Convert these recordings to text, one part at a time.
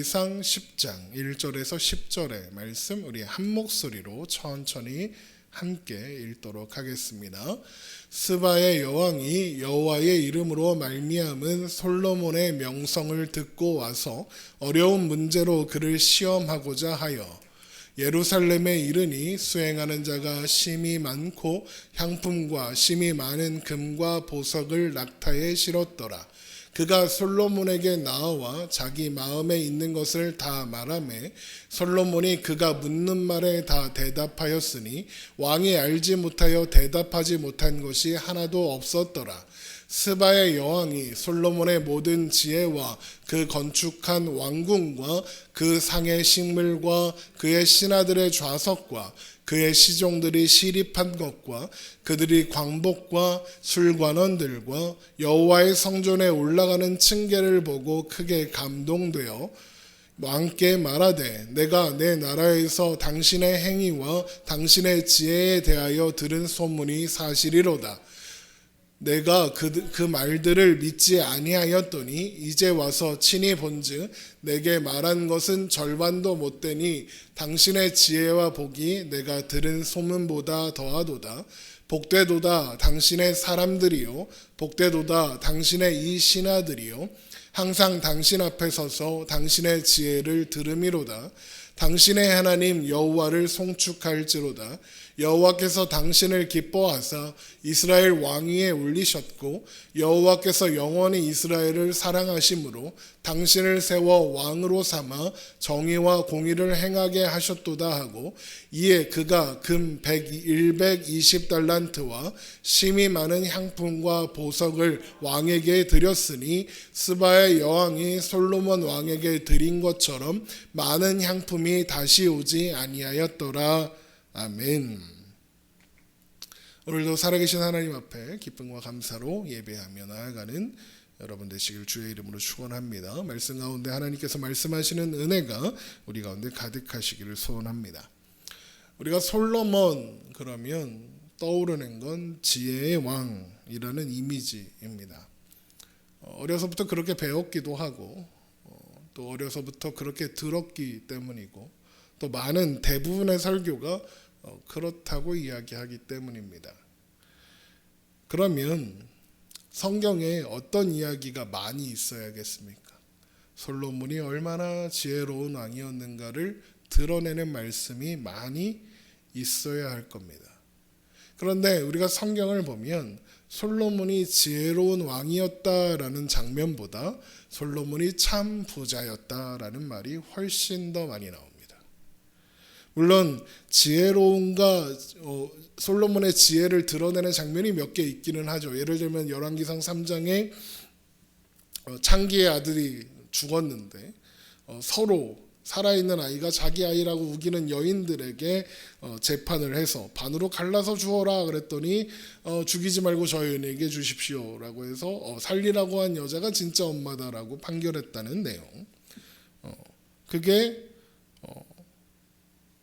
열왕기상 10장 1절에서 10절의 말씀 우리 한 목소리로 천천히 함께 읽도록 하겠습니다. 스바의 여왕이 여호와의 이름으로 말미암은 솔로몬의 명성을 듣고 와서 어려운 문제로 그를 시험하고자 하여 예루살렘에 이르니 수행하는 자가 심히 많고 향품과 심히 많은 금과 보석을 낙타에 실었더라. 그가 솔로몬에게 나와 자기 마음에 있는 것을 다 말하매 솔로몬이 그가 묻는 말에 다 대답하였으니 왕이 알지 못하여 대답하지 못한 것이 하나도 없었더라. 스바의 여왕이 솔로몬의 모든 지혜와 그 건축한 왕궁과 그 상의 식물과 그의 신하들의 좌석과 그의 시종들이 시립한 것과 그들이 광복과 술관원들과 여호와의 성전에 올라가는 층계를 보고 크게 감동되어 왕께 말하되 내가 내 나라에서 당신의 행위와 당신의 지혜에 대하여 들은 소문이 사실이로다. 내가 그 말들을 믿지 아니하였더니 이제 와서 친히 본즉 내게 말한 것은 절반도 못되니 당신의 지혜와 복이 내가 들은 소문보다 더하도다. 복되도다 당신의 사람들이요 복되도다 당신의 이 신하들이요 항상 당신 앞에 서서 당신의 지혜를 들음이로다. 당신의 하나님 여호와를 송축할지로다. 여호와께서 당신을 기뻐하사 이스라엘 왕위에 올리셨고 여호와께서 영원히 이스라엘을 사랑하심으로 당신을 세워 왕으로 삼아 정의와 공의를 행하게 하셨도다 하고 이에 그가 금 120달란트와 심히 많은 향품과 보석을 왕에게 드렸으니 스바의 여왕이 솔로몬 왕에게 드린 것처럼 많은 향품이 다시 오지 아니하였더라. 아멘. 오늘도 살아계신 하나님 앞에 기쁨과 감사로 예배하며 나아가는 여러분 되시길 주의 이름으로 축원합니다. 말씀 가운데 하나님께서 말씀하시는 은혜가 우리 가운데 가득하시기를 소원합니다. 우리가 솔로몬 그러면 떠오르는 건 지혜의 왕이라는 이미지입니다. 어려서부터 그렇게 배웠기도 하고 또 어려서부터 그렇게 들었기 때문이고 또 많은 대부분의 설교가 그렇다고 이야기하기 때문입니다. 그러면 성경에 어떤 이야기가 많이 있어야겠습니까? 솔로몬이 얼마나 지혜로운 왕이었는가를 드러내는 말씀이 많이 있어야 할 겁니다. 그런데 우리가 성경을 보면 솔로몬이 지혜로운 왕이었다라는 장면보다 솔로몬이 참 부자였다라는 말이 훨씬 더 많이 나옵니다. 물론 지혜로운가 솔로몬의 지혜를 드러내는 장면이 몇 개 있기는 하죠. 예를 들면 열왕기상 3장에 창기의 아들이 죽었는데 서로 살아있는 아이가 자기 아이라고 우기는 여인들에게 재판을 해서 반으로 갈라서 주어라 그랬더니 죽이지 말고 저 여인에게 주십시오라고 해서 살리라고 한 여자가 진짜 엄마다라고 판결했다는 내용. 그게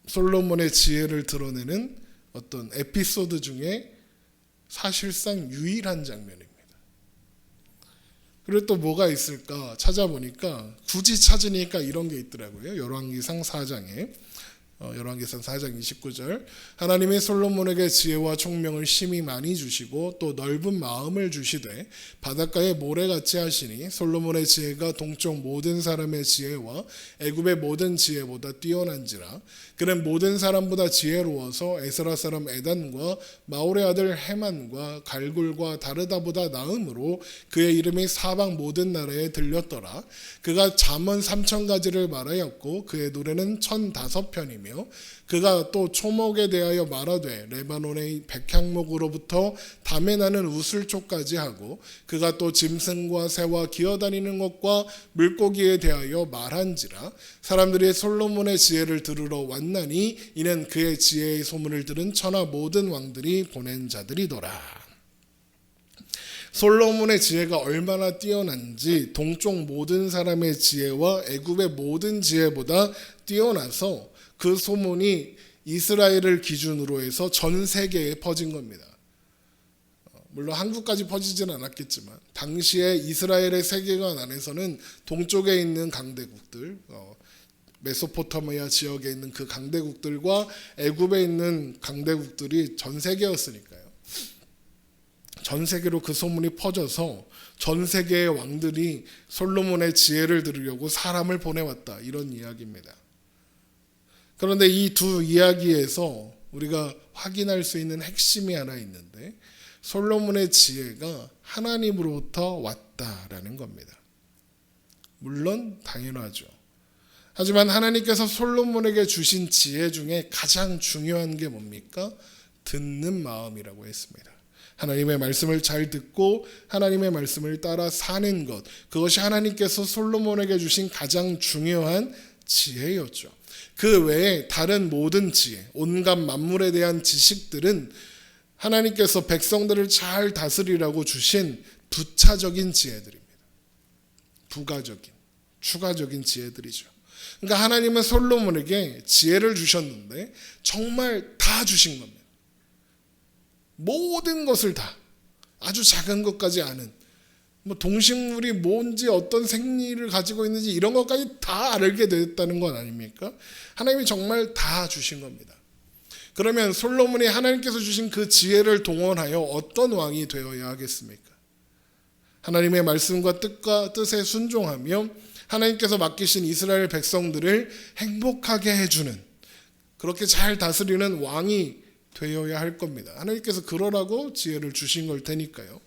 솔로몬의 지혜를 드러내는 어떤 에피소드 중에 사실상 유일한 장면입니다. 그리고 또 뭐가 있을까 찾아보니까 굳이 찾으니까 이런 게 있더라고요. 열왕기상 4장에 열왕기상 4장 29절 하나님이 솔로몬에게 지혜와 총명을 심히 많이 주시고 또 넓은 마음을 주시되 바닷가에 모래같이 하시니 솔로몬의 지혜가 동쪽 모든 사람의 지혜와 애굽의 모든 지혜보다 뛰어난지라. 그는 모든 사람보다 지혜로워서 에스라 사람 에단과 마올의 아들 헤만과 갈굴과 다르다보다 나음으로 그의 이름이 사방 모든 나라에 들렸더라. 그가 잠언 3000가지를 말하였고 그의 노래는 1005편이며 그가 또 초목에 대하여 말하되 레바논의 백향목으로부터 담에 나는 우슬초까지 하고 그가 또 짐승과 새와 기어다니는 것과 물고기에 대하여 말한지라. 사람들이 솔로몬의 지혜를 들으러 왔나니 이는 그의 지혜의 소문을 들은 천하 모든 왕들이 보낸 자들이더라. 솔로몬의 지혜가 얼마나 뛰어난지 동쪽 모든 사람의 지혜와 애굽의 모든 지혜보다 뛰어나서 그 소문이 이스라엘을 기준으로 해서 전 세계에 퍼진 겁니다. 물론 한국까지 퍼지진 않았겠지만 당시에 이스라엘의 세계관 안에서는 동쪽에 있는 강대국들, 메소포타미아 지역에 있는 그 강대국들과 애굽에 있는 강대국들이 전 세계였으니까요. 전 세계로 그 소문이 퍼져서 전 세계의 왕들이 솔로몬의 지혜를 들으려고 사람을 보내왔다, 이런 이야기입니다. 그런데 이 두 이야기에서 우리가 확인할 수 있는 핵심이 하나 있는데, 솔로몬의 지혜가 하나님으로부터 왔다라는 겁니다. 물론 당연하죠. 하지만 하나님께서 솔로몬에게 주신 지혜 중에 가장 중요한 게 뭡니까? 듣는 마음이라고 했습니다. 하나님의 말씀을 잘 듣고 하나님의 말씀을 따라 사는 것, 그것이 하나님께서 솔로몬에게 주신 가장 중요한 지혜였죠. 그 외에 다른 모든 지혜, 온갖 만물에 대한 지식들은 하나님께서 백성들을 잘 다스리라고 주신 부차적인 지혜들입니다. 부가적인, 추가적인 지혜들이죠. 그러니까 하나님은 솔로몬에게 지혜를 주셨는데 정말 다 주신 겁니다. 모든 것을 다, 아주 작은 것까지 아는, 동식물이 뭔지 어떤 생리를 가지고 있는지 이런 것까지 다 알게 됐다는 건 아닙니까? 하나님이 정말 다 주신 겁니다. 그러면 솔로몬이 하나님께서 주신 그 지혜를 동원하여 어떤 왕이 되어야 하겠습니까? 하나님의 말씀과 뜻에 순종하며 하나님께서 맡기신 이스라엘 백성들을 행복하게 해주는, 그렇게 잘 다스리는 왕이 되어야 할 겁니다. 하나님께서 그러라고 지혜를 주신 걸 테니까요.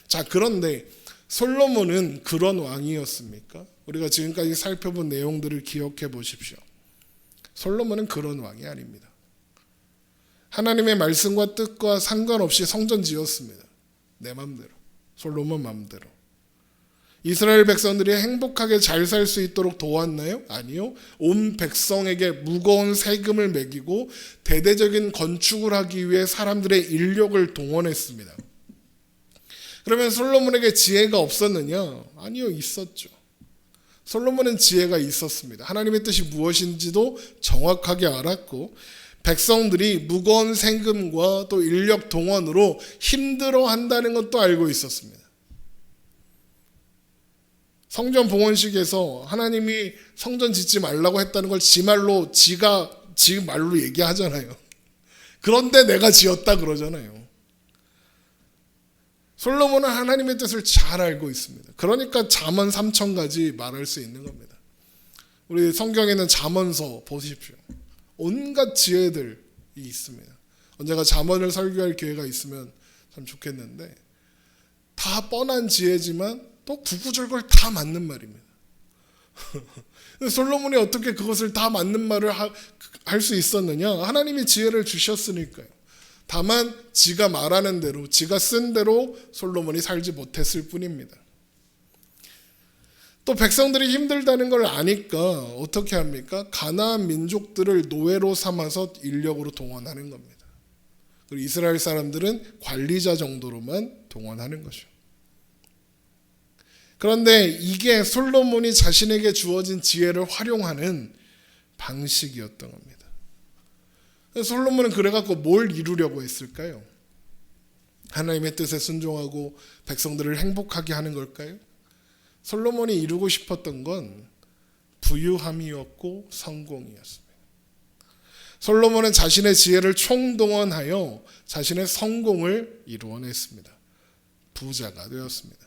자, 그런데 솔로몬은 그런 왕이었습니까? 우리가 지금까지 살펴본 내용들을 기억해 보십시오. 솔로몬은 그런 왕이 아닙니다. 하나님의 말씀과 뜻과 상관없이 성전 지었습니다. 내 맘대로, 솔로몬 맘대로. 이스라엘 백성들이 행복하게 잘 살 수 있도록 도왔나요? 아니요. 온 백성에게 무거운 세금을 매기고 대대적인 건축을 하기 위해 사람들의 인력을 동원했습니다. 그러면 솔로몬에게 지혜가 없었느냐? 아니요, 있었죠. 솔로몬은 지혜가 있었습니다. 하나님의 뜻이 무엇인지도 정확하게 알았고, 백성들이 무거운 세금과 또 인력 동원으로 힘들어한다는 것도 알고 있었습니다. 성전 봉헌식에서 하나님이 성전 짓지 말라고 했다는 걸 지 말로, 지 말로 얘기하잖아요. 그런데 내가 지었다 그러잖아요. 솔로몬은 하나님의 뜻을 잘 알고 있습니다. 그러니까 잠언 3,000가지 말할 수 있는 겁니다. 우리 성경에는 잠언서 보십시오. 온갖 지혜들이 있습니다. 언젠가 잠언을 설교할 기회가 있으면 참 좋겠는데, 다 뻔한 지혜지만 또 구구절절 다 맞는 말입니다. 솔로몬이 어떻게 그것을 다 맞는 말을 할 수 있었느냐? 하나님이 지혜를 주셨으니까요. 다만 지가 말하는 대로, 지가 쓴 대로 솔로몬이 살지 못했을 뿐입니다. 또 백성들이 힘들다는 걸 아니까 어떻게 합니까? 가나안 민족들을 노예로 삼아서 인력으로 동원하는 겁니다. 그리고 이스라엘 사람들은 관리자 정도로만 동원하는 것이죠. 그런데 이게 솔로몬이 자신에게 주어진 지혜를 활용하는 방식이었던 겁니다. 솔로몬은 그래갖고 뭘 이루려고 했을까요? 하나님의 뜻에 순종하고 백성들을 행복하게 하는 걸까요? 솔로몬이 이루고 싶었던 건 부유함이었고 성공이었습니다. 솔로몬은 자신의 지혜를 총동원하여 자신의 성공을 이루어냈습니다. 부자가 되었습니다.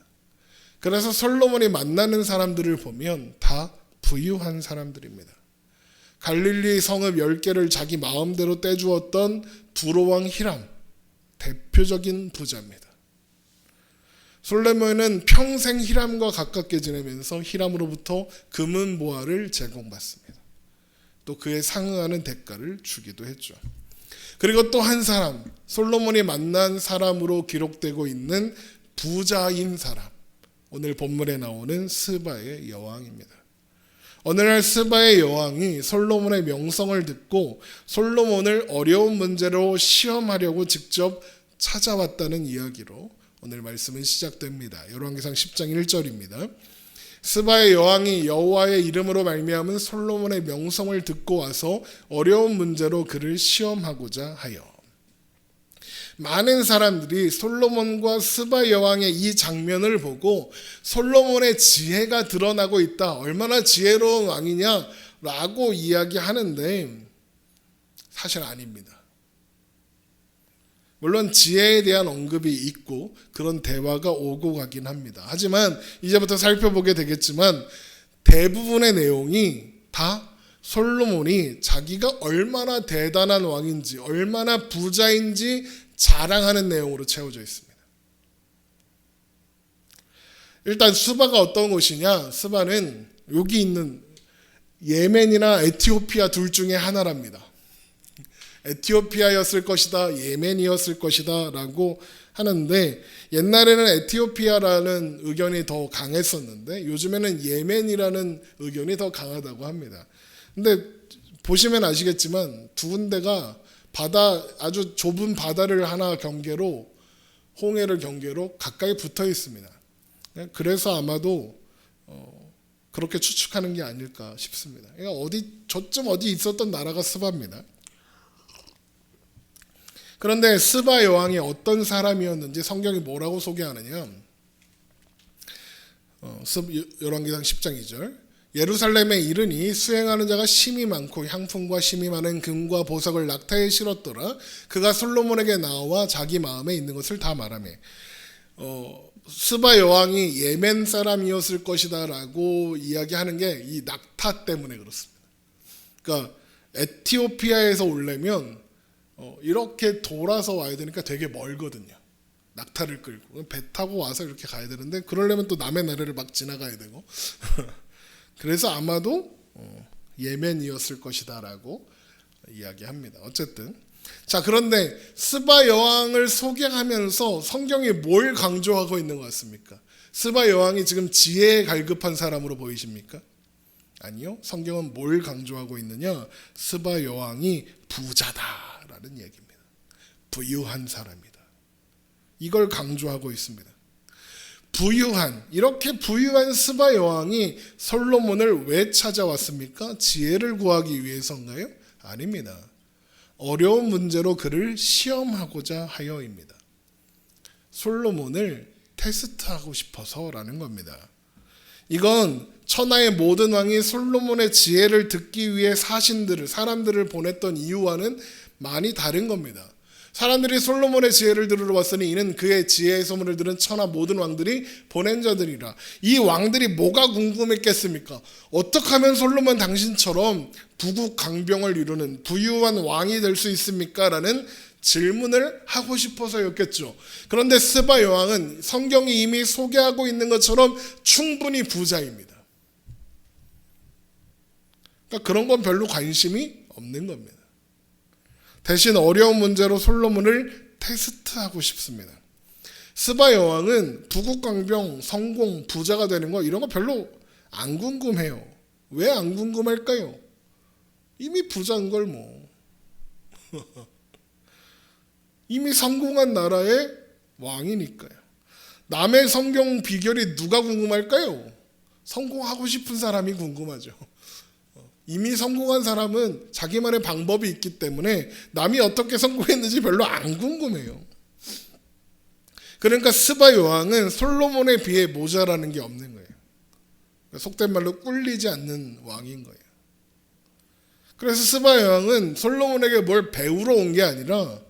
그래서 솔로몬이 만나는 사람들을 보면 다 부유한 사람들입니다. 갈릴리 성읍 10개를 자기 마음대로 떼주었던 두로왕 히람, 대표적인 부자입니다. 솔로몬은 평생 히람과 가깝게 지내면서 히람으로부터 금은 보화를 제공받습니다. 또 그에 상응하는 대가를 주기도 했죠. 그리고 또 한 사람, 솔로몬이 만난 사람으로 기록되고 있는 부자인 사람, 오늘 본문에 나오는 스바의 여왕입니다. 어느 날 스바의 여왕이 솔로몬의 명성을 듣고 솔로몬을 어려운 문제로 시험하려고 직접 찾아왔다는 이야기로 오늘 말씀은 시작됩니다. 열왕기상 10장 1절입니다. 스바의 여왕이 여호와의 이름으로 말미암은 솔로몬의 명성을 듣고 와서 어려운 문제로 그를 시험하고자 하여 많은 사람들이 솔로몬과 스바 여왕의 이 장면을 보고 솔로몬의 지혜가 드러나고 있다, 얼마나 지혜로운 왕이냐라고 이야기하는데 사실 아닙니다. 물론 지혜에 대한 언급이 있고 그런 대화가 오고 가긴 합니다. 하지만 이제부터 살펴보게 되겠지만 대부분의 내용이 다 솔로몬이 자기가 얼마나 대단한 왕인지, 얼마나 부자인지 자랑하는 내용으로 채워져 있습니다. 일단 스바가 어떤 곳이냐? 스바는 여기 있는 예멘이나 에티오피아 둘 중에 하나랍니다. 에티오피아였을 것이다, 예멘이었을 것이다 라고 하는데, 옛날에는 에티오피아라는 의견이 더 강했었는데 요즘에는 예멘이라는 의견이 더 강하다고 합니다. 근데 보시면 아시겠지만 두 군데가 바다, 아주 좁은 바다를 하나 경계로, 홍해를 경계로 가까이 붙어 있습니다. 그래서 아마도 그렇게 추측하는 게 아닐까 싶습니다. 그러니까 저쯤 어디 있었던 나라가 스바입니다. 그런데 스바 여왕이 어떤 사람이었는지 성경이 뭐라고 소개하느냐? 열왕기상 10장 2절. 예루살렘에 이르니 수행하는 자가 심히 많고 향품과 심히 많은 금과 보석을 낙타에 실었더라. 그가 솔로몬에게 나와 자기 마음에 있는 것을 다 말하며. 스바 여왕이 예멘 사람이었을 것이다 라고 이야기하는 게 이 낙타 때문에 그렇습니다. 그러니까 에티오피아에서 오려면 이렇게 돌아서 와야 되니까 되게 멀거든요. 낙타를 끌고 배 타고 와서 이렇게 가야 되는데, 그러려면 또 남의 나라를 막 지나가야 되고 그래서 아마도 예멘이었을 것이다 라고 이야기합니다. 어쨌든 자, 그런데 스바 여왕을 소개하면서 성경이 뭘 강조하고 있는 것 같습니까? 스바 여왕이 지금 지혜에 갈급한 사람으로 보이십니까? 아니요. 성경은 뭘 강조하고 있느냐? 스바 여왕이 부자다라는 얘기입니다. 부유한 사람이다. 이걸 강조하고 있습니다. 이렇게 부유한 스바 여왕이 솔로몬을 왜 찾아왔습니까? 지혜를 구하기 위해서인가요? 아닙니다. 어려운 문제로 그를 시험하고자 하여입니다. 솔로몬을 테스트하고 싶어서라는 겁니다. 이건 천하의 모든 왕이 솔로몬의 지혜를 듣기 위해 사람들을 보냈던 이유와는 많이 다른 겁니다. 사람들이 솔로몬의 지혜를 들으러 왔으니 이는 그의 지혜의 소문을 들은 천하 모든 왕들이 보낸 자들이라. 이 왕들이 뭐가 궁금했겠습니까? 어떻게 하면 솔로몬 당신처럼 부국 강병을 이루는 부유한 왕이 될 수 있습니까? 라는 질문을 하고 싶어서였겠죠. 그런데 스바 여왕은 성경이 이미 소개하고 있는 것처럼 충분히 부자입니다. 그러니까 그런 건 별로 관심이 없는 겁니다. 대신 어려운 문제로 솔로몬을 테스트하고 싶습니다. 스바 여왕은 부국강병, 성공, 부자가 되는 거 이런 거 별로 안 궁금해요. 왜 안 궁금할까요? 이미 부자인 걸 뭐. 이미 성공한 나라의 왕이니까요. 남의 성경 비결이 누가 궁금할까요? 성공하고 싶은 사람이 궁금하죠. 이미 성공한 사람은 자기만의 방법이 있기 때문에 남이 어떻게 성공했는지 별로 안 궁금해요. 그러니까 스바 여왕은 솔로몬에 비해 모자라는 게 없는 거예요. 속된 말로 꿀리지 않는 왕인 거예요. 그래서 스바 여왕은 솔로몬에게 뭘 배우러 온 게 아니라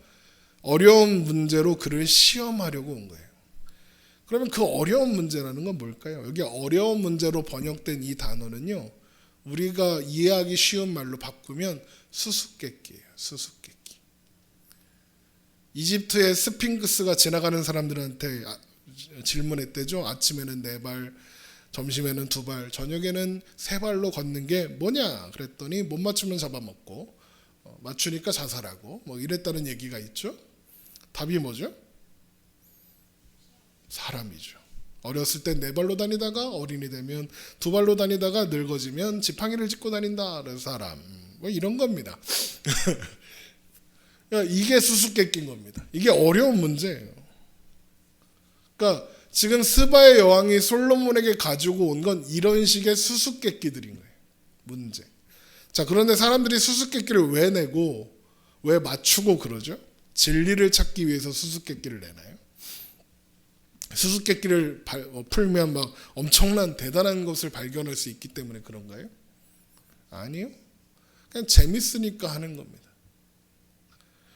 어려운 문제로 그를 시험하려고 온 거예요. 그러면 그 어려운 문제라는 건 뭘까요? 여기 어려운 문제로 번역된 이 단어는요, 우리가 이해하기 쉬운 말로 바꾸면 수수께끼예요. 수수께끼. 이집트의 스핑크스가 지나가는 사람들한테 질문했대죠. 아침에는 4발, 점심에는 2발, 저녁에는 3발로 걷는 게 뭐냐? 그랬더니 못 맞추면 잡아먹고 맞추니까 자살하고 뭐 이랬다는 얘기가 있죠. 답이 뭐죠? 사람이죠. 어렸을 땐 4발로 다니다가 어린이 되면 2발로 다니다가 늙어지면 지팡이를 짚고 다닌다. 그래서 사람. 뭐 이런 겁니다. 이게 수수께끼인 겁니다. 이게 어려운 문제예요. 그러니까 지금 스바의 여왕이 솔로몬에게 가지고 온 건 이런 식의 수수께끼들인 거예요. 문제. 자, 그런데 사람들이 수수께끼를 왜 내고 왜 맞추고 그러죠? 진리를 찾기 위해서 수수께끼를 내나요? 수수께끼를 풀면 막 엄청난 대단한 것을 발견할 수 있기 때문에 그런가요? 아니요. 그냥 재밌으니까 하는 겁니다.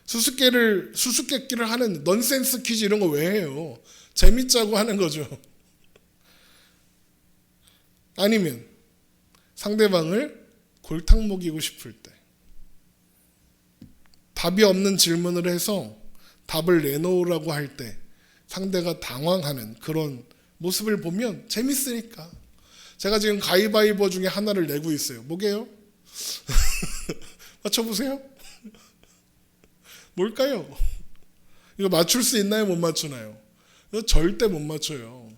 수수께끼를 하는 넌센스 퀴즈 이런 거 왜 해요? 재밌자고 하는 거죠. 아니면 상대방을 골탕 먹이고 싶을 때 답이 없는 질문을 해서 답을 내놓으라고 할 때 상대가 당황하는 그런 모습을 보면 재밌으니까. 제가 지금 가위바위보 중에 하나를 내고 있어요. 뭐게요? 맞춰보세요. 뭘까요? 이거 맞출 수 있나요? 못 맞추나요? 이거 절대 못 맞춰요.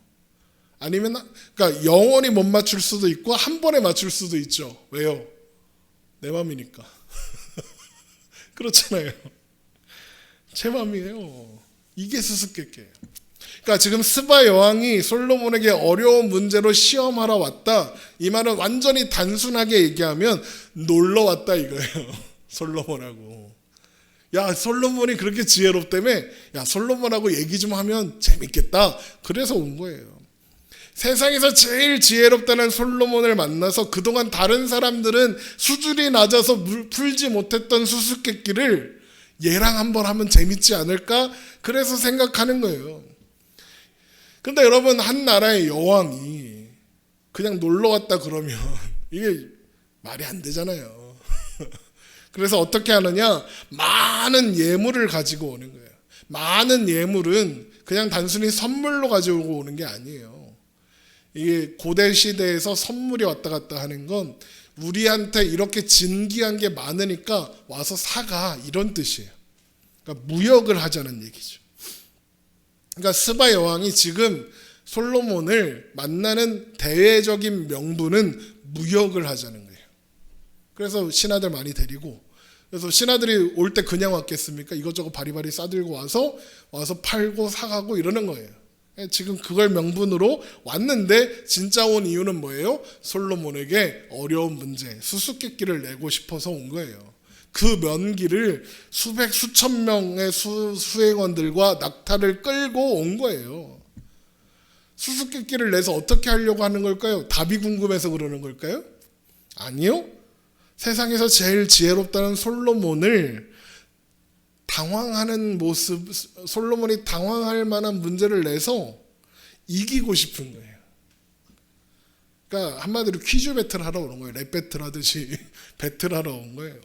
아니면 그러니까 영원히 못 맞출 수도 있고 한 번에 맞출 수도 있죠. 왜요? 내 맘이니까. 그렇잖아요. 제 맘이에요. 이게 수수께끼예요. 그러니까 지금 스바 여왕이 솔로몬에게 어려운 문제로 시험하러 왔다. 이 말은 완전히 단순하게 얘기하면 놀러 왔다 이거예요. 솔로몬하고. 야, 솔로몬이 그렇게 지혜롭다며? 야, 솔로몬하고 얘기 좀 하면 재밌겠다. 그래서 온 거예요. 세상에서 제일 지혜롭다는 솔로몬을 만나서 그동안 다른 사람들은 수준이 낮아서 풀지 못했던 수수께끼를 얘랑 한번 하면 재밌지 않을까? 그래서 생각하는 거예요. 근데 여러분, 한 나라의 여왕이 그냥 놀러 왔다 그러면 이게 말이 안 되잖아요. 그래서 어떻게 하느냐? 많은 예물을 가지고 오는 거예요. 많은 예물은 그냥 단순히 선물로 가지고 오는 게 아니에요. 이게 고대 시대에서 선물이 왔다 갔다 하는 건 우리한테 이렇게 진귀한 게 많으니까 와서 사가 이런 뜻이에요. 그러니까 무역을 하자는 얘기죠. 그러니까 스바 여왕이 지금 솔로몬을 만나는 대외적인 명분은 무역을 하자는 거예요. 그래서 신하들 많이 데리고, 그래서 신하들이 올 때 그냥 왔겠습니까? 이것저것 바리바리 싸들고 와서 팔고 사가고 이러는 거예요. 지금 그걸 명분으로 왔는데 진짜 온 이유는 뭐예요? 솔로몬에게 어려운 문제, 수수께끼를 내고 싶어서 온 거예요. 그 면기를 수천 명의 수행원들과 낙타를 끌고 온 거예요. 수수께끼를 내서 어떻게 하려고 하는 걸까요? 답이 궁금해서 그러는 걸까요? 아니요. 세상에서 제일 지혜롭다는 솔로몬을 당황하는 모습, 솔로몬이 당황할 만한 문제를 내서 이기고 싶은 거예요. 그러니까 한마디로 퀴즈 배틀 하러 오는 거예요. 랩 배틀 하듯이 배틀 하러 온 거예요.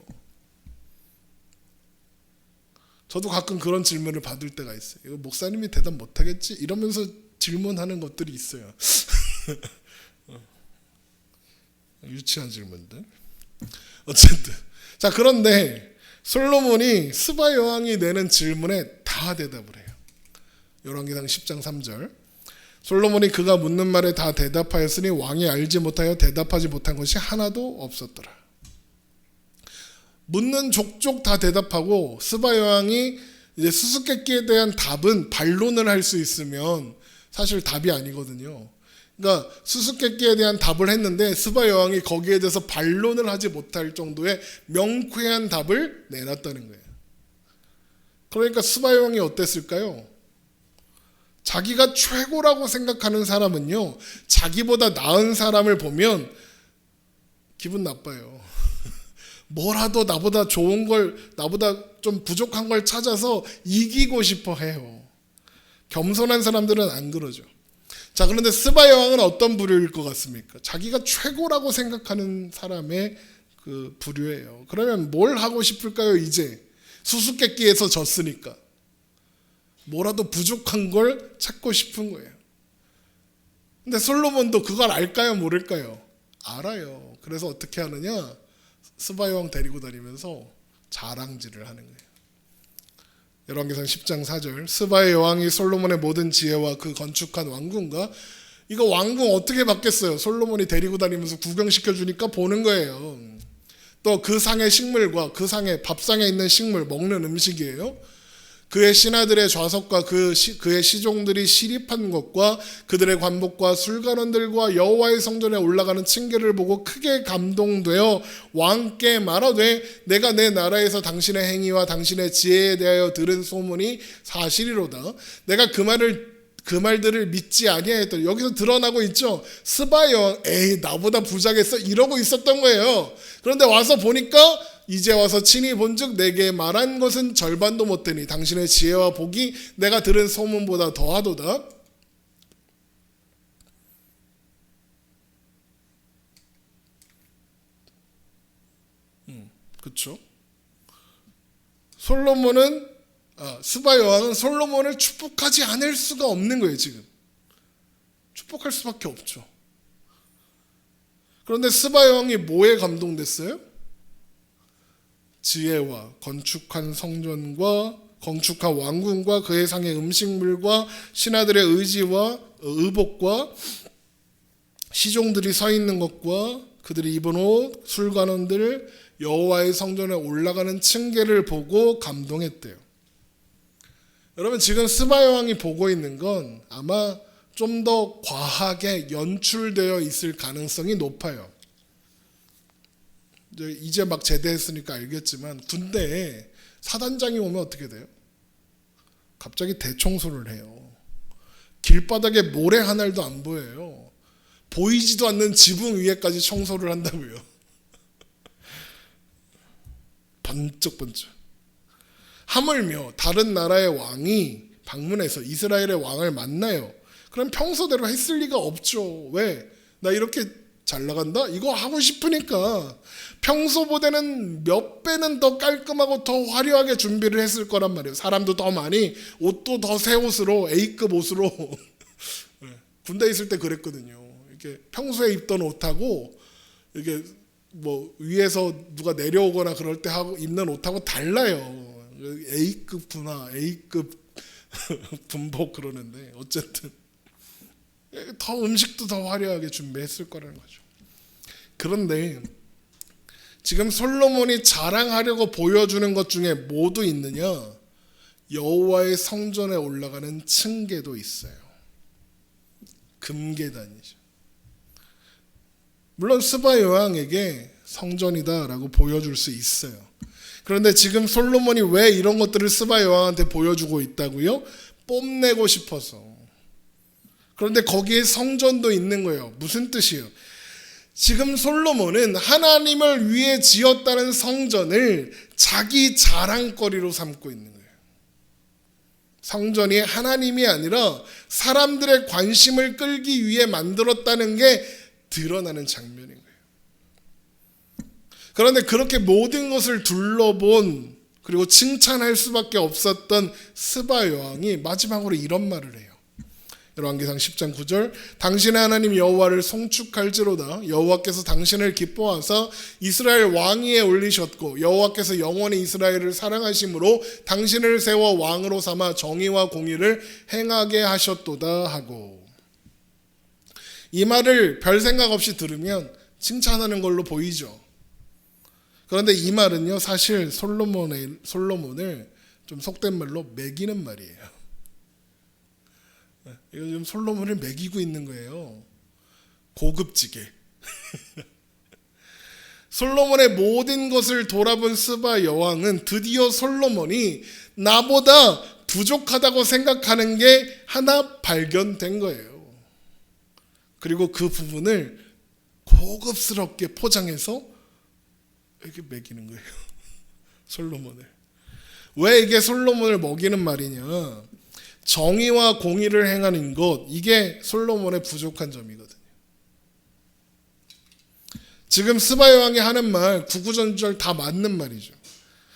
저도 가끔 그런 질문을 받을 때가 있어요. 이거 목사님이 대답 못하겠지? 이러면서 질문하는 것들이 있어요. 유치한 질문들. 어쨌든 자, 그런데 솔로몬이 스바 여왕이 내는 질문에 다 대답을 해요. 열왕기상 10장 3절. 솔로몬이 그가 묻는 말에 다 대답하였으니 왕이 알지 못하여 대답하지 못한 것이 하나도 없었더라. 묻는 족족 다 대답하고, 스바 여왕이 이제 수수께끼에 대한 답은 반론을 할 수 있으면 사실 답이 아니거든요. 그러니까 수수께끼에 대한 답을 했는데 스바 여왕이 거기에 대해서 반론을 하지 못할 정도의 명쾌한 답을 내놨다는 거예요. 그러니까 스바 여왕이 어땠을까요? 자기가 최고라고 생각하는 사람은요, 자기보다 나은 사람을 보면 기분 나빠요. 뭐라도 나보다 좋은 걸, 나보다 좀 부족한 걸 찾아서 이기고 싶어 해요. 겸손한 사람들은 안 그러죠. 자, 그런데 스바 여왕은 어떤 부류일 것 같습니까? 자기가 최고라고 생각하는 사람의 그 부류예요. 그러면 뭘 하고 싶을까요? 이제 수수께끼에서 졌으니까 뭐라도 부족한 걸 찾고 싶은 거예요. 근데 솔로몬도 그걸 알까요? 모를까요? 알아요. 그래서 어떻게 하느냐? 스바 여왕 데리고 다니면서 자랑질을 하는 거예요. 열왕기상 10장 4절. 스바의 여왕이 솔로몬의 모든 지혜와 그 건축한 왕궁과, 이거 왕궁 어떻게 받겠어요? 솔로몬이 데리고 다니면서 구경시켜 주니까 보는 거예요. 또 그 상의 식물과 그 상의 밥상에 있는 식물, 먹는 음식이에요. 그의 신하들의 좌석과 그의 시종들이 시립한 것과 그들의 관복과 술관원들과 여호와의 성전에 올라가는 층계를 보고 크게 감동되어 왕께 말하되 내가 내 나라에서 당신의 행위와 당신의 지혜에 대하여 들은 소문이 사실이로다. 내가 그 말들을 믿지 아니하였더니, 여기서 드러나고 있죠. 스바 여왕, 에이 나보다 부자겠어 이러고 있었던 거예요. 그런데 와서 보니까 이제 와서 친히 본즉 내게 말한 것은 절반도 못되니 당신의 지혜와 복이 내가 들은 소문보다 더하도다. 그렇죠. 스바 여왕은 솔로몬을 축복하지 않을 수가 없는 거예요. 지금 축복할 수밖에 없죠. 그런데 스바 여왕이 뭐에 감동됐어요? 지혜와 건축한 성전과 건축한 왕궁과 그의 상의 음식물과 신하들의 의지와 의복과 시종들이 서 있는 것과 그들이 입은 옷, 술관원들, 여호와의 성전에 올라가는 층계를 보고 감동했대요. 여러분, 지금 스바 여왕이 보고 있는 건 아마 좀 더 과하게 연출되어 있을 가능성이 높아요. 이제 막 제대했으니까 알겠지만 군대에 사단장이 오면 어떻게 돼요? 갑자기 대청소를 해요. 길바닥에 모래 한 알도 안 보여요. 보이지도 않는 지붕 위에까지 청소를 한다고요. 번쩍번쩍. 하물며 다른 나라의 왕이 방문해서 이스라엘의 왕을 만나요. 그럼 평소대로 했을 리가 없죠. 왜? 나 이렇게 잘 나간다? 이거 하고 싶으니까 평소보다는 몇 배는 더 깔끔하고 더 화려하게 준비를 했을 거란 말이에요. 사람도 더 많이, 옷도 더 새 옷으로, A급 옷으로. 군대에 있을 때 그랬거든요. 이렇게 평소에 입던 옷하고 이게 뭐 위에서 누가 내려오거나 그럴 때 하고 입는 옷하고 달라요. A급 분화, A급 군복 그러는데 어쨌든 더 음식도 더 화려하게 준비했을 거라는 거죠. 그런데 지금 솔로몬이 자랑하려고 보여주는 것 중에 뭐도 있느냐? 여호와의 성전에 올라가는 층계도 있어요. 금계단이죠. 물론 스바 여왕에게 성전이다라고 보여줄 수 있어요. 그런데 지금 솔로몬이 왜 이런 것들을 스바 여왕한테 보여주고 있다고요? 뽐내고 싶어서. 그런데 거기에 성전도 있는 거예요. 무슨 뜻이에요? 지금 솔로몬은 하나님을 위해 지었다는 성전을 자기 자랑거리로 삼고 있는 거예요. 성전이 하나님이 아니라 사람들의 관심을 끌기 위해 만들었다는 게 드러나는 장면인 거예요. 그런데 그렇게 모든 것을 둘러본 그리고 칭찬할 수밖에 없었던 스바 여왕이 마지막으로 이런 말을 해요. 열왕기상 10장 9절 당신의 하나님 여호와를 송축할지로다. 여호와께서 당신을 기뻐하사 이스라엘 왕위에 올리셨고 여호와께서 영원히 이스라엘을 사랑하심으로 당신을 세워 왕으로 삼아 정의와 공의를 행하게 하셨도다 하고. 이 말을 별 생각 없이 들으면 칭찬하는 걸로 보이죠. 그런데 이 말은요, 사실 솔로몬을 좀 속된 말로 매기는 말이에요. 이거 지금 솔로몬을 매기고 있는 거예요. 고급지게. 솔로몬의 모든 것을 돌아본 스바 여왕은 드디어 솔로몬이 나보다 부족하다고 생각하는 게 하나 발견된 거예요. 그리고 그 부분을 고급스럽게 포장해서 이렇게 매기는 거예요. 솔로몬을. 왜 이게 솔로몬을 먹이는 말이냐? 정의와 공의를 행하는 것, 이게 솔로몬의 부족한 점이거든요. 지금 스바 여왕이 하는 말 구구절절 다 맞는 말이죠.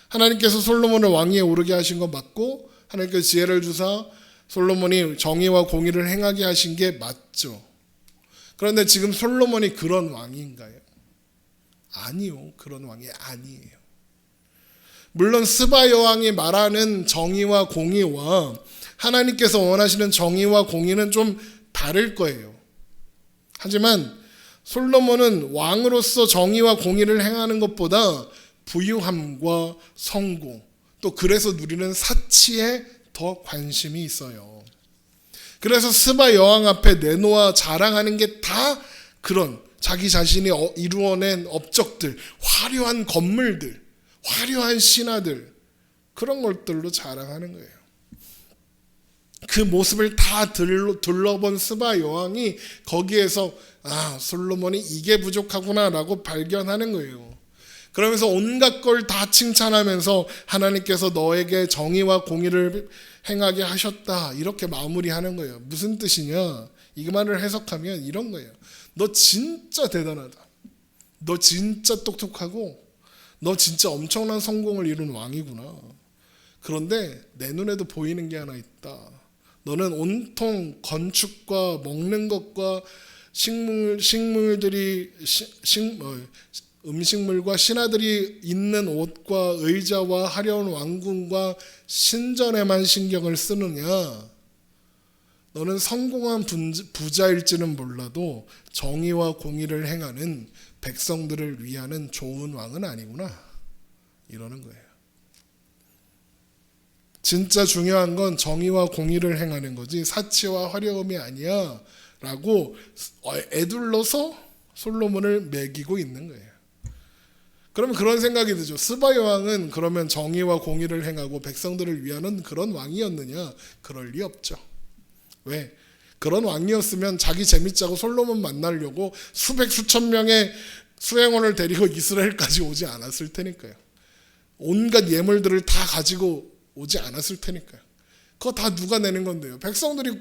하나님께서 솔로몬을 왕위에 오르게 하신 거 맞고 하나님께서 지혜를 주사 솔로몬이 정의와 공의를 행하게 하신 게 맞죠. 그런데 지금 솔로몬이 그런 왕인가요? 아니요. 그런 왕이 아니에요. 물론 스바 여왕이 말하는 정의와 공의와 하나님께서 원하시는 정의와 공의는 좀 다를 거예요. 하지만 솔로몬은 왕으로서 정의와 공의를 행하는 것보다 부유함과 성공, 또 그래서 누리는 사치에 더 관심이 있어요. 그래서 스바 여왕 앞에 내놓아 자랑하는 게 다 그런 자기 자신이 이루어낸 업적들, 화려한 건물들, 화려한 신하들, 그런 것들로 자랑하는 거예요. 그 모습을 다 둘러본 스바 여왕이 거기에서 솔로몬이 이게 부족하구나 라고 발견하는 거예요. 그러면서 온갖 걸 다 칭찬하면서 하나님께서 너에게 정의와 공의를 행하게 하셨다, 이렇게 마무리하는 거예요. 무슨 뜻이냐, 이 말을 해석하면 이런 거예요. 너 진짜 대단하다, 너 진짜 똑똑하고 너 진짜 엄청난 성공을 이룬 왕이구나. 그런데 내 눈에도 보이는 게 하나 있다. 너는 온통 건축과 먹는 것과 음식물과 신하들이 있는 옷과 의자와 화려한 왕궁과 신전에만 신경을 쓰느냐. 너는 성공한 부자일지는 몰라도 정의와 공의를 행하는 백성들을 위하는 좋은 왕은 아니구나, 이러는 거예요. 진짜 중요한 건 정의와 공의를 행하는 거지 사치와 화려함이 아니야 라고 애둘러서 솔로몬을 매기고 있는 거예요. 그러면 그런 생각이 들죠. 스바 여왕은 그러면 정의와 공의를 행하고 백성들을 위하는 그런 왕이었느냐? 그럴 리 없죠. 왜? 그런 왕이었으면 자기 재밌자고 솔로몬 만나려고 수천 명의 수행원을 데리고 이스라엘까지 오지 않았을 테니까요. 온갖 예물들을 다 가지고 오지 않았을 테니까요. 그거 다 누가 내는 건데요? 백성들이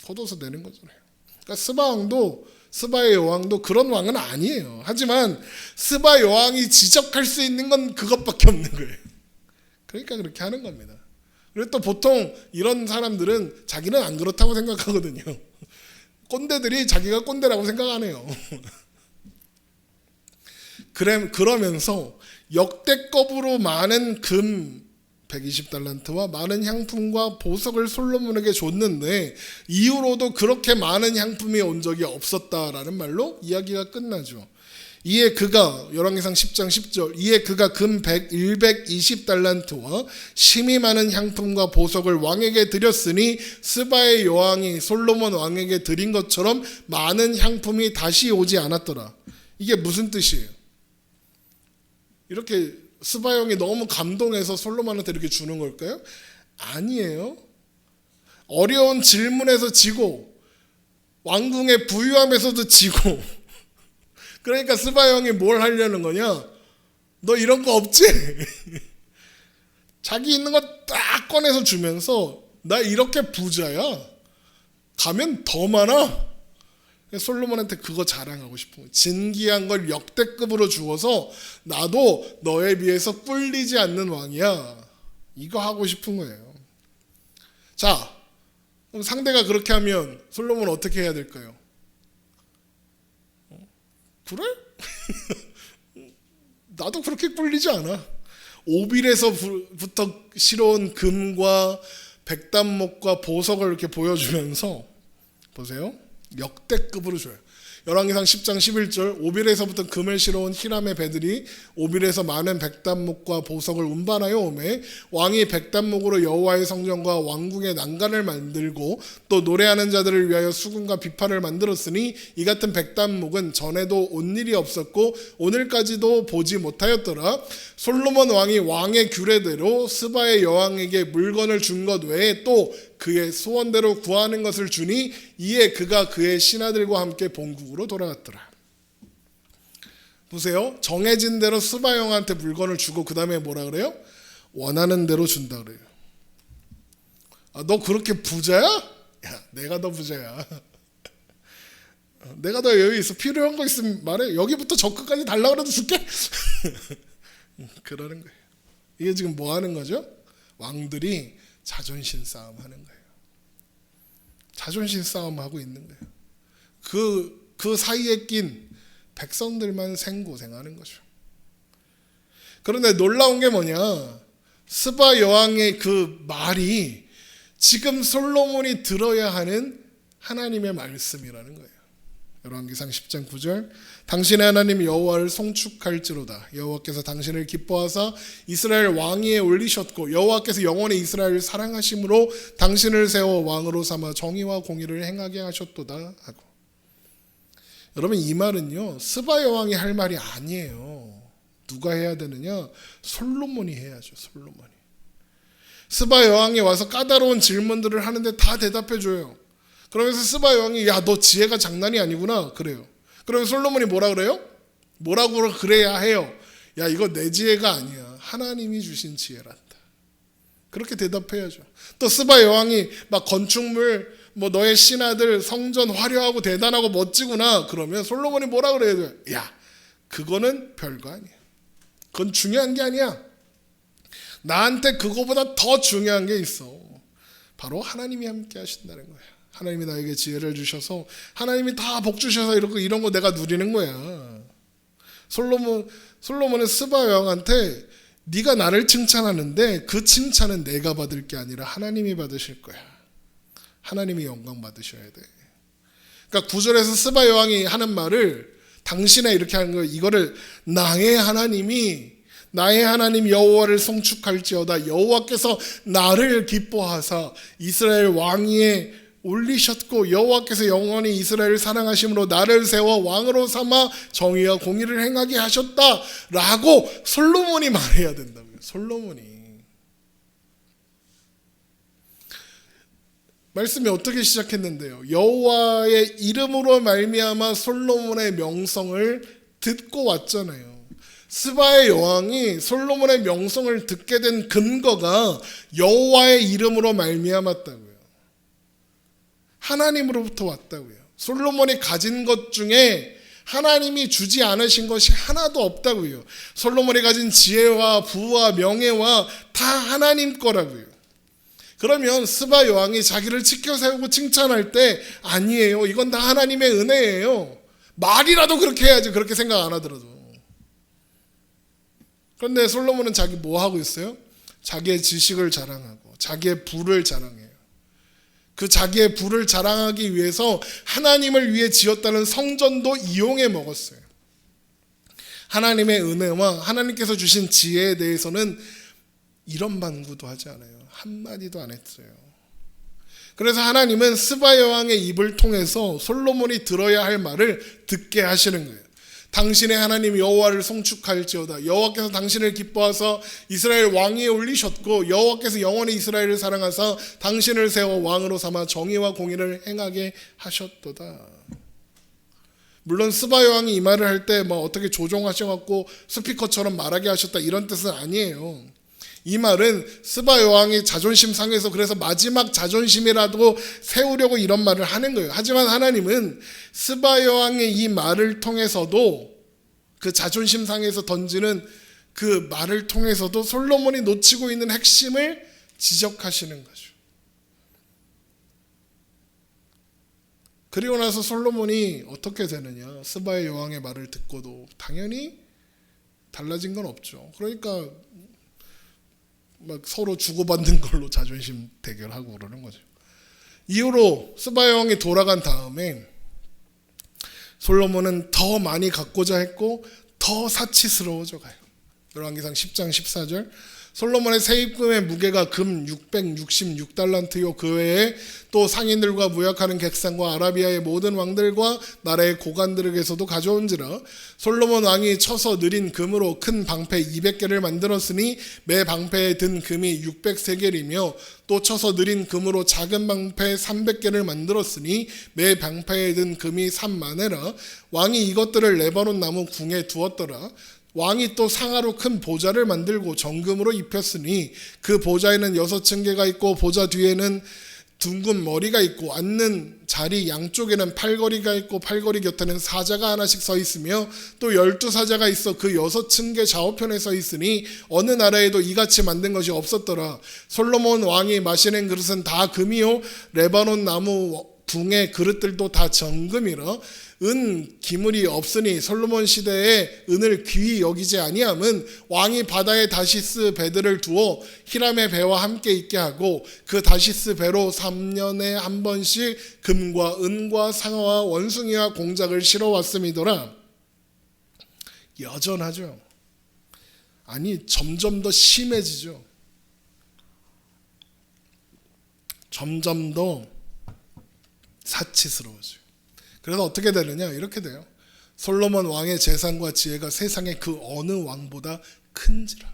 걷어서 내는 거잖아요. 그러니까 스바의 여왕도 그런 왕은 아니에요. 하지만 스바 여왕이 지적할 수 있는 건 그것밖에 없는 거예요. 그러니까 그렇게 하는 겁니다. 그리고 또 보통 이런 사람들은 자기는 안 그렇다고 생각하거든요. 꼰대들이 자기가 꼰대라고 생각 안 해요. 그러면서 역대급으로 많은 금 120달란트와 많은 향품과 보석을 솔로몬에게 줬는데 이후로도 그렇게 많은 향품이 온 적이 없었다라는 말로 이야기가 끝나죠. 이에 그가 열왕기상 10장 10절 이에 그가 금 120달란트와 심히 많은 향품과 보석을 왕에게 드렸으니 스바의 여왕이 솔로몬 왕에게 드린 것처럼 많은 향품이 다시 오지 않았더라. 이게 무슨 뜻이에요? 이렇게 스바 형이 너무 감동해서 솔로몬한테 이렇게 주는 걸까요? 아니에요. 어려운 질문에서 지고 왕궁의 부유함에서도 지고 그러니까 스바 형이 뭘 하려는 거냐? 너 이런 거 없지? 자기 있는 거 딱 꺼내서 주면서 나 이렇게 부자야. 가면 더 많아. 솔로몬한테 그거 자랑하고 싶은 거예요. 진귀한 걸 역대급으로 주어서 나도 너에 비해서 꿀리지 않는 왕이야. 이거 하고 싶은 거예요. 자, 그럼 상대가 그렇게 하면 솔로몬은 어떻게 해야 될까요? 그래? 나도 그렇게 꿀리지 않아. 오빌에서부터 실어온 금과 백단목과 보석을 이렇게 보여주면서 보세요. 역대급으로 줘요. 열왕기상 10장 11절 오빌에서부터 금을 실어온 히람의 배들이 오빌에서 많은 백단목과 보석을 운반하여 오매 왕이 백단목으로 여호와의 성전과 왕궁의 난간을 만들고 또 노래하는 자들을 위하여 수금과 비파를 만들었으니 이 같은 백단목은 전에도 온 일이 없었고 오늘까지도 보지 못하였더라. 솔로몬 왕이 왕의 규례대로 스바의 여왕에게 물건을 준 것 외에 또 그의 소원대로 구하는 것을 주니 이에 그가 그의 신하들과 함께 본국으로 돌아갔더라. 보세요. 정해진 대로 스바 형한테 물건을 주고 그 다음에 뭐라 그래요? 원하는 대로 준다 그래요. 너 그렇게 부자야? 야, 내가 더 부자야. 내가 더 여유 있어. 필요한 거 있으면 말해. 여기부터 저 끝까지 달라 그래도 줄게. 그러는 거예요. 이게 지금 뭐 하는 거죠? 왕들이 자존심 싸움 하는 거예요. 자존심 싸움 하고 있는 거예요. 그 사이에 낀 백성들만 생고생하는 거죠. 그런데 놀라운 게 뭐냐? 스바 여왕의 그 말이 지금 솔로몬이 들어야 하는 하나님의 말씀이라는 거예요. 열왕기상 10장 9절 당신의 하나님 여호와를 송축할지로다. 여호와께서 당신을 기뻐하사 이스라엘 왕위에 올리셨고 여호와께서 영원히 이스라엘을 사랑하심으로 당신을 세워 왕으로 삼아 정의와 공의를 행하게 하셨도다 하고. 여러분, 이 말은요 스바 여왕이 할 말이 아니에요. 누가 해야 되느냐? 솔로몬이 해야죠. 솔로몬이. 스바 여왕이 와서 까다로운 질문들을 하는데 다 대답해 줘요. 그러면서 스바 여왕이 야, 너 지혜가 장난이 아니구나 그래요. 그러면 솔로몬이 뭐라 그래요? 뭐라고 그래야 해요? 야, 이거 내 지혜가 아니야. 하나님이 주신 지혜란다. 그렇게 대답해야죠. 또 스바 여왕이 막 건축물 뭐 너의 신하들 성전 화려하고 대단하고 멋지구나 그러면 솔로몬이 뭐라 그래야 돼요? 야, 그거는 별거 아니야. 그건 중요한 게 아니야. 나한테 그거보다 더 중요한 게 있어. 바로 하나님이 함께 하신다는 거야. 하나님이 나에게 지혜를 주셔서 하나님이 다 복 주셔서 이런 거 내가 누리는 거야. 솔로몬은 스바 여왕한테 네가 나를 칭찬하는데 그 칭찬은 내가 받을 게 아니라 하나님이 받으실 거야. 하나님이 영광 받으셔야 돼. 그러니까 9절에서 스바 여왕이 하는 말을 당신의 이렇게 하는 거예요. 이거를 나의 하나님 여호와를 송축할지어다. 여호와께서 나를 기뻐하사 이스라엘 왕위에 올리셨고 여호와께서 영원히 이스라엘을 사랑하심으로 나를 세워 왕으로 삼아 정의와 공의를 행하게 하셨다라고 솔로몬이 말해야 된다고요. 솔로몬이. 말씀이 어떻게 시작했는데요? 여호와의 이름으로 말미암아 솔로몬의 명성을 듣고 왔잖아요. 스바의 여왕이 솔로몬의 명성을 듣게 된 근거가 여호와의 이름으로 말미암았다고요. 하나님으로부터 왔다고요. 솔로몬이 가진 것 중에 하나님이 주지 않으신 것이 하나도 없다고요. 솔로몬이 가진 지혜와 부와 명예와 다 하나님 거라고요. 그러면 스바 여왕이 자기를 지켜 세우고 칭찬할 때 아니에요. 이건 다 하나님의 은혜예요. 말이라도 그렇게 해야지. 그렇게 생각 안 하더라도. 그런데 솔로몬은 자기 뭐 하고 있어요? 자기의 지식을 자랑하고 자기의 부를 자랑해요. 그 자기의 부를 자랑하기 위해서 하나님을 위해 지었다는 성전도 이용해 먹었어요. 하나님의 은혜와 하나님께서 주신 지혜에 대해서는 이런 반구도 하지 않아요. 한마디도 안 했어요. 그래서 하나님은 스바 여왕의 입을 통해서 솔로몬이 들어야 할 말을 듣게 하시는 거예요. 당신의 하나님 여호와를 송축할지어다. 여호와께서 당신을 기뻐하사 이스라엘 왕위에 올리셨고 여호와께서 영원히 이스라엘을 사랑하사 당신을 세워 왕으로 삼아 정의와 공의를 행하게 하셨도다. 물론 스바 여왕이 이 말을 할 때 뭐 어떻게 조종하셔갖고 스피커처럼 말하게 하셨다 이런 뜻은 아니에요. 이 말은 스바 여왕이 자존심 상해서 그래서 마지막 자존심이라도 세우려고 이런 말을 하는 거예요. 하지만 하나님은 스바 여왕의 이 말을 통해서도 그 자존심 상해서 던지는 그 말을 통해서도 솔로몬이 놓치고 있는 핵심을 지적하시는 거죠. 그리고 나서 솔로몬이 어떻게 되느냐? 스바의 여왕의 말을 듣고도 당연히 달라진 건 없죠. 그러니까 막 서로 주고받는 걸로 자존심 대결하고 그러는 거죠. 이후로 스바 여왕이 돌아간 다음에 솔로몬은 더 많이 갖고자 했고 더 사치스러워져 가요. 열왕기상 10장 14절 솔로몬의 세입금의 무게가 금 666달란트요 그 외에 또 상인들과 무역하는 객상과 아라비아의 모든 왕들과 나라의 고관들에게서도 가져온지라 솔로몬 왕이 쳐서 느린 금으로 큰 방패 200개를 만들었으니 매 방패에 든 금이 600세겔이며 또 쳐서 느린 금으로 작은 방패 300개를 만들었으니 매 방패에 든 금이 3만회라 왕이 이것들을 레바논 나무 궁에 두었더라. 왕이 또 상하로 큰 보좌를 만들고 정금으로 입혔으니 그 보좌에는 6층계가 있고 보좌 뒤에는 둥근 머리가 있고 앉는 자리 양쪽에는 팔걸이가 있고 팔걸이 곁에는 사자가 하나씩 서 있으며 또 12사자가 있어 그 6층계 좌우편에 서 있으니 어느 나라에도 이같이 만든 것이 없었더라. 솔로몬 왕이 마시는 그릇은 다 금이요 레바논 나무 궁의 그릇들도 다 정금이라 은 기물이 없으니 솔로몬 시대에 은을 귀히 여기지 아니함은 왕이 바다에 다시스 배들을 두어 히람의 배와 함께 있게 하고 그 다시스 배로 3년에 한 번씩 금과 은과 상어와 원숭이와 공작을 실어 왔음이더라. 여전하죠. 아니 점점 더 심해지죠. 점점 더 사치스러워져요. 그래서 어떻게 되느냐? 이렇게 돼요. 솔로몬 왕의 재산과 지혜가 세상의 그 어느 왕보다 큰지라.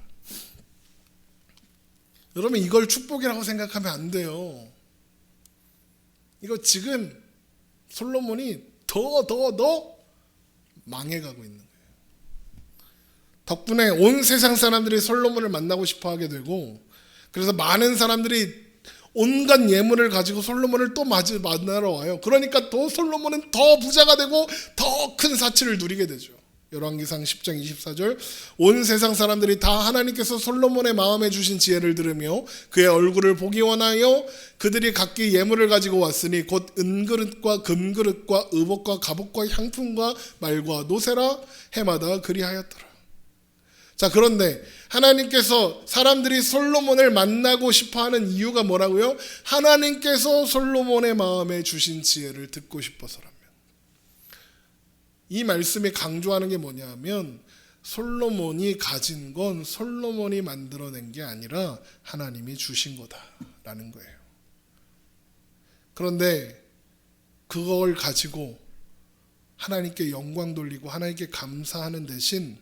여러분 이걸 축복이라고 생각하면 안 돼요. 이거 지금 솔로몬이 더 망해가고 있는 거예요. 덕분에 온 세상 사람들이 솔로몬을 만나고 싶어 하게 되고, 그래서 많은 사람들이 온갖 예물을 가지고 솔로몬을 또 만나러 와요. 그러니까 또 솔로몬은 더 부자가 되고 더 큰 사치를 누리게 되죠. 열왕기상 10장 24절 온 세상 사람들이 다 하나님께서 솔로몬의 마음에 주신 지혜를 들으며 그의 얼굴을 보기 원하여 그들이 각기 예물을 가지고 왔으니 곧 은그릇과 금그릇과 의복과 갑옷과 향품과 말과 노새라 해마다 그리하였더라. 자, 그런데 하나님께서 사람들이 솔로몬을 만나고 싶어하는 이유가 뭐라고요? 하나님께서 솔로몬의 마음에 주신 지혜를 듣고 싶어서라면. 이 말씀이 강조하는 게 뭐냐면 솔로몬이 가진 건 솔로몬이 만들어낸 게 아니라 하나님이 주신 거다라는 거예요. 그런데 그걸 가지고 하나님께 영광 돌리고 하나님께 감사하는 대신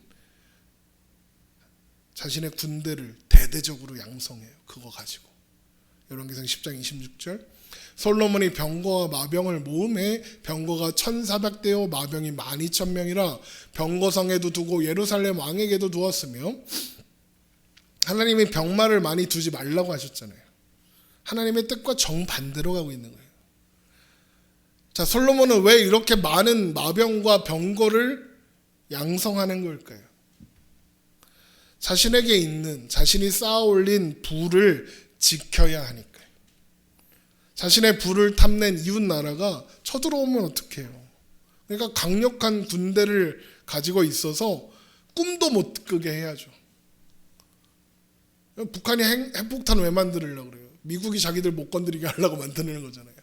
자신의 군대를 대대적으로 양성해요. 그거 가지고. 열왕기상 10장 26절 솔로몬이 병거와 마병을 모음해 병거가 1,400대요 마병이 12,000명이라 병거성에도 두고 예루살렘 왕에게도 두었으며, 하나님이 병마를 많이 두지 말라고 하셨잖아요. 하나님의 뜻과 정반대로 가고 있는 거예요. 자, 솔로몬은 왜 이렇게 많은 마병과 병거를 양성하는 걸까요? 자신에게 있는, 자신이 쌓아 올린 부를 지켜야 하니까요. 자신의 부를 탐낸 이웃 나라가 쳐들어오면 어떡해요? 그러니까 강력한 군대를 가지고 있어서 꿈도 못 꾸게 해야죠. 북한이 핵폭탄 왜 만들려고 그래요? 미국이 자기들 못 건드리게 하려고 만드는 거잖아요.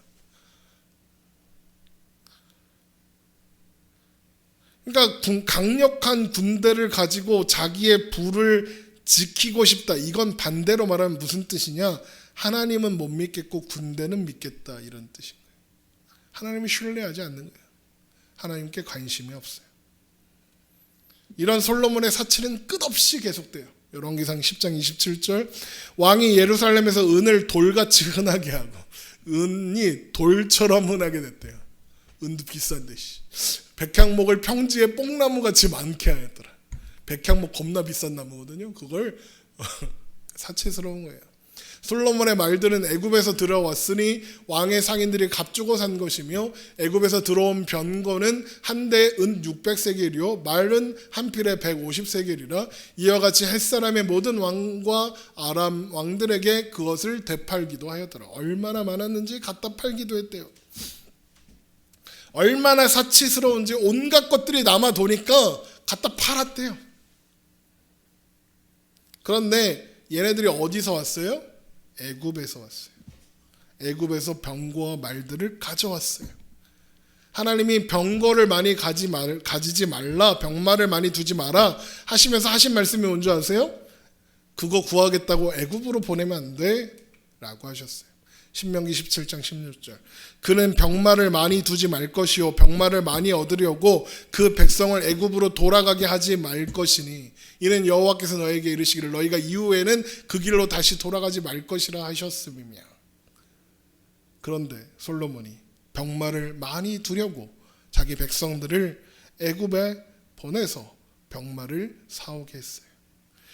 그러니까 강력한 군대를 가지고 자기의 부를 지키고 싶다. 이건 반대로 말하면 무슨 뜻이냐? 하나님은 못 믿겠고 군대는 믿겠다, 이런 뜻인 거예요. 하나님이 신뢰하지 않는 거예요. 하나님께 관심이 없어요. 이런 솔로몬의 사치는 끝없이 계속돼요. 열왕기상 10장 27절 왕이 예루살렘에서 은을 돌같이 흔하게 하고, 은이 돌처럼 흔하게 됐대요. 은도 비싼데 백향목을 평지에 뽕나무같이 많게 하였더라. 백향목 겁나 비싼 나무거든요. 그걸 사치스러운 거예요. 솔로몬의 말들은 애굽에서 들어왔으니 왕의 상인들이 값주고 산 것이며, 애굽에서 들어온 변거는 한 대 은 600세겔이요 말은 한 필에 150세겔이라 이와 같이 햇사람의 모든 왕과 아람 왕들에게 그것을 되팔기도 하였더라. 얼마나 많았는지 갖다 팔기도 했대요. 얼마나 사치스러운지 온갖 것들이 남아 도니까 갖다 팔았대요. 그런데 얘네들이 어디서 왔어요? 애굽에서 왔어요. 애굽에서 병거와 말들을 가져왔어요. 하나님이 병거를 많이 가지지 말라, 병마를 많이 두지 마라 하시면서 하신 말씀이 뭔지 아세요? 그거 구하겠다고 애굽으로 보내면 안 돼 라고 하셨어요. 신명기 17장 16절 그는 병마를 많이 두지 말 것이요 병마를 많이 얻으려고 그 백성을 애굽으로 돌아가게 하지 말 것이니 이는 여호와께서 너에게 이르시기를 너희가 이후에는 그 길로 다시 돌아가지 말 것이라 하셨음이며. 그런데 솔로몬이 병마를 많이 두려고 자기 백성들을 애굽에 보내서 병마를 사오게 했어요.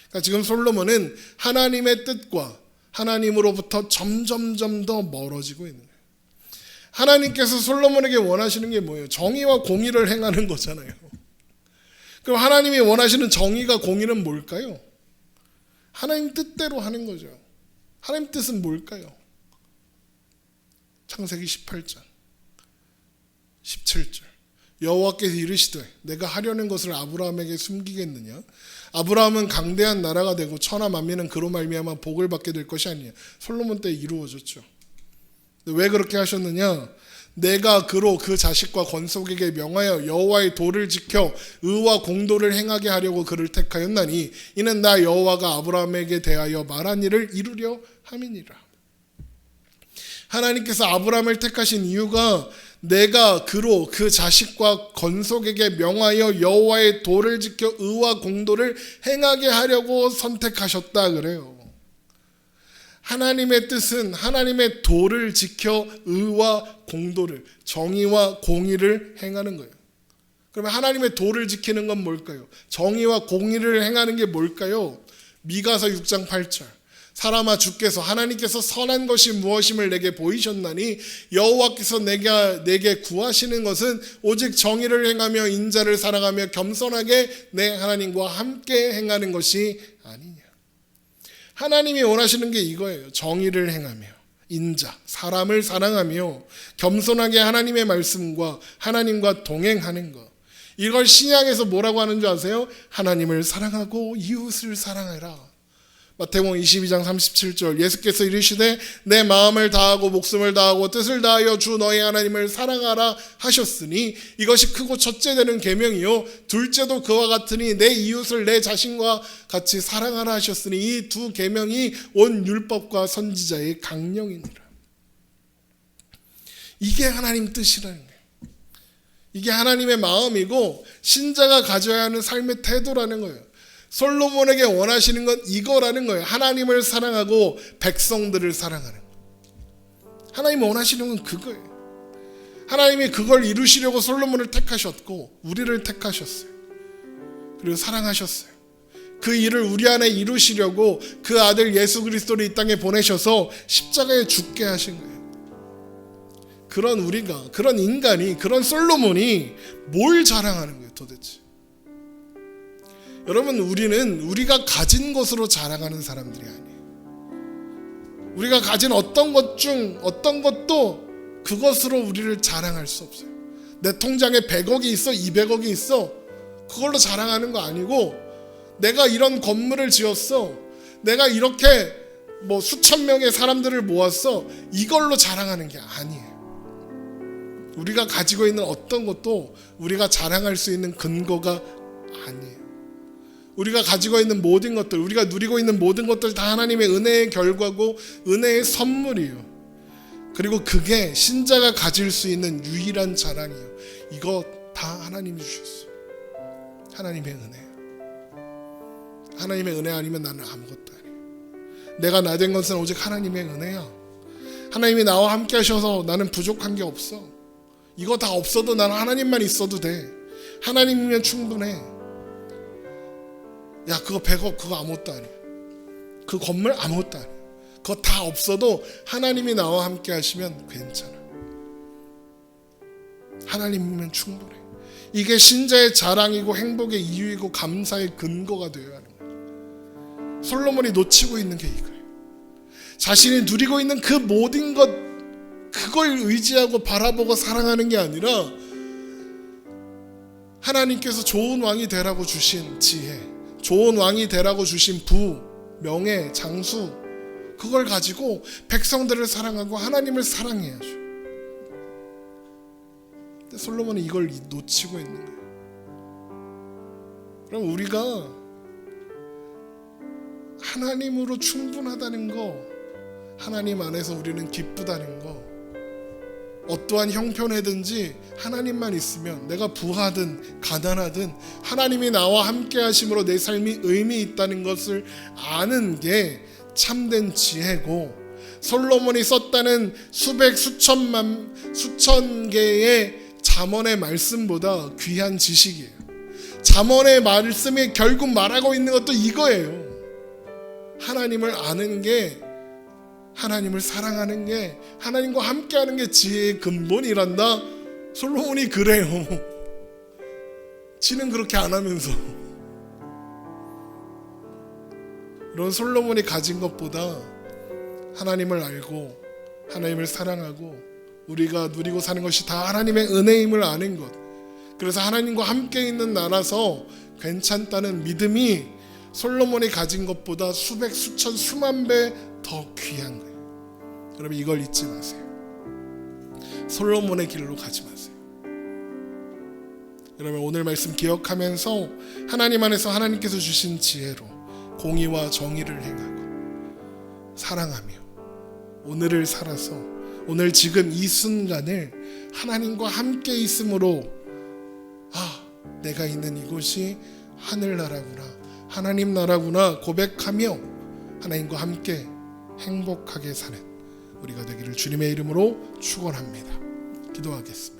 그러니까 지금 솔로몬은 하나님의 뜻과 하나님으로부터 점점점 더 멀어지고 있는 거예요. 하나님께서 솔로몬에게 원하시는 게 뭐예요? 정의와 공의를 행하는 거잖아요. 그럼 하나님이 원하시는 정의가 공의는 뭘까요? 하나님 뜻대로 하는 거죠. 하나님 뜻은 뭘까요? 창세기 18장 17절 여호와께서 이르시되 내가 하려는 것을 아브라함에게 숨기겠느냐? 아브라함은 강대한 나라가 되고 천하 만민은 그로 말미암아 복을 받게 될 것이 아니냐. 솔로몬 때 이루어졌죠. 왜 그렇게 하셨느냐? 내가 그로 그 자식과 건속에게 명하여 여호와의 도를 지켜 의와 공도를 행하게 하려고 그를 택하였나니 이는 나 여호와가 아브라함에게 대하여 말한 일을 이루려 함이니라. 하나님께서 아브라함을 택하신 이유가 내가 그로 그 자식과 건속에게 명하여 여호와의 도를 지켜 의와 공도를 행하게 하려고 선택하셨다 그래요. 하나님의 뜻은 하나님의 도를 지켜 의와 공도를, 정의와 공의를 행하는 거예요. 그러면 하나님의 도를 지키는 건 뭘까요? 정의와 공의를 행하는 게 뭘까요? 미가서 6장 8절 사람아 주께서 하나님께서 선한 것이 무엇임을 내게 보이셨나니 여호와께서 내게 구하시는 것은 오직 정의를 행하며 인자를 사랑하며 겸손하게 내 하나님과 함께 행하는 것이 아니냐. 하나님이 원하시는 게 이거예요. 정의를 행하며 인자, 사람을 사랑하며 겸손하게 하나님의 말씀과 하나님과 동행하는 것. 이걸 신약에서 뭐라고 하는 줄 아세요? 하나님을 사랑하고 이웃을 사랑해라. 마태복음 22장 37절 예수께서 이르시되 내 마음을 다하고 목숨을 다하고 뜻을 다하여 주 너희 하나님을 사랑하라 하셨으니 이것이 크고 첫째 되는 계명이요 둘째도 그와 같으니 내 이웃을 내 자신과 같이 사랑하라 하셨으니 이 두 계명이 온 율법과 선지자의 강령이니라. 이게 하나님 뜻이라는 거예요. 이게 하나님의 마음이고 신자가 가져야 하는 삶의 태도라는 거예요. 솔로몬에게 원하시는 건 이거라는 거예요. 하나님을 사랑하고 백성들을 사랑하는 거예요. 하나님이 원하시는 건 그거예요. 하나님이 그걸 이루시려고 솔로몬을 택하셨고 우리를 택하셨어요. 그리고 사랑하셨어요. 그 일을 우리 안에 이루시려고 그 아들 예수 그리스도를 이 땅에 보내셔서 십자가에 죽게 하신 거예요. 그런 우리가, 그런 인간이, 그런 솔로몬이 뭘 자랑하는 거예요 도대체? 여러분, 우리는 우리가 가진 것으로 자랑하는 사람들이 아니에요. 우리가 가진 어떤 것 중 어떤 것도 그것으로 우리를 자랑할 수 없어요. 내 통장에 100억이 있어 200억이 있어 그걸로 자랑하는 거 아니고, 내가 이런 건물을 지었어, 내가 이렇게 뭐 수천 명의 사람들을 모았어, 이걸로 자랑하는 게 아니에요. 우리가 가지고 있는 어떤 것도 우리가 자랑할 수 있는 근거가 아니에요. 우리가 가지고 있는 모든 것들, 우리가 누리고 있는 모든 것들 다 하나님의 은혜의 결과고 은혜의 선물이에요. 그리고 그게 신자가 가질 수 있는 유일한 자랑이에요. 이거 다 하나님이 주셨어요. 하나님의 은혜예요. 하나님의 은혜 아니면 나는 아무것도 아니에요. 내가 나 된 것은 오직 하나님의 은혜야. 하나님이 나와 함께 하셔서 나는 부족한 게 없어. 이거 다 없어도 나는 하나님만 있어도 돼. 하나님이면 충분해. 야, 그거 100억 그거 아무것도 아니야. 그 건물 아무것도 아니야. 그거 다 없어도 하나님이 나와 함께 하시면 괜찮아. 하나님이면 충분해. 이게 신자의 자랑이고 행복의 이유이고 감사의 근거가 되어야 하는 거예요. 솔로몬이 놓치고 있는 게 이거예요. 자신이 누리고 있는 그 모든 것, 그걸 의지하고 바라보고 사랑하는 게 아니라 하나님께서 좋은 왕이 되라고 주신 지혜, 좋은 왕이 되라고 주신 부, 명예, 장수, 그걸 가지고 백성들을 사랑하고 하나님을 사랑해야죠. 근데 솔로몬은 이걸 놓치고 있는 거예요. 그럼 우리가 하나님으로 충분하다는 거, 하나님 안에서 우리는 기쁘다는 거, 어떠한 형편이든지 하나님만 있으면, 내가 부하든 가난하든 하나님이 나와 함께 하심으로 내 삶이 의미 있다는 것을 아는 게 참된 지혜고, 솔로몬이 썼다는 수백 수천 개의 잠언의 말씀보다 귀한 지식이에요. 잠언의 말씀이 결국 말하고 있는 것도 이거예요. 하나님을 아는 게, 하나님을 사랑하는 게, 하나님과 함께하는 게 지혜의 근본이란다. 솔로몬이 그래요. 지는 그렇게 안 하면서. 이런 솔로몬이 가진 것보다 하나님을 알고 하나님을 사랑하고 우리가 누리고 사는 것이 다 하나님의 은혜임을 아는 것. 그래서 하나님과 함께 있는 나라서 괜찮다는 믿음이 솔로몬이 가진 것보다 수백, 수천, 수만 배 더 귀한 거예요. 여러분 이걸 잊지 마세요. 솔로몬의 길로 가지 마세요. 여러분 오늘 말씀 기억하면서 하나님 안에서 하나님께서 주신 지혜로 공의와 정의를 행하고 사랑하며 오늘을 살아서 오늘 지금 이 순간을 하나님과 함께 있음으로 내가 있는 이곳이 하늘나라구나, 하나님 나라구나 고백하며 하나님과 함께 행복하게 사는 우리가 되기를 주님의 이름으로 축원합니다. 기도하겠습니다.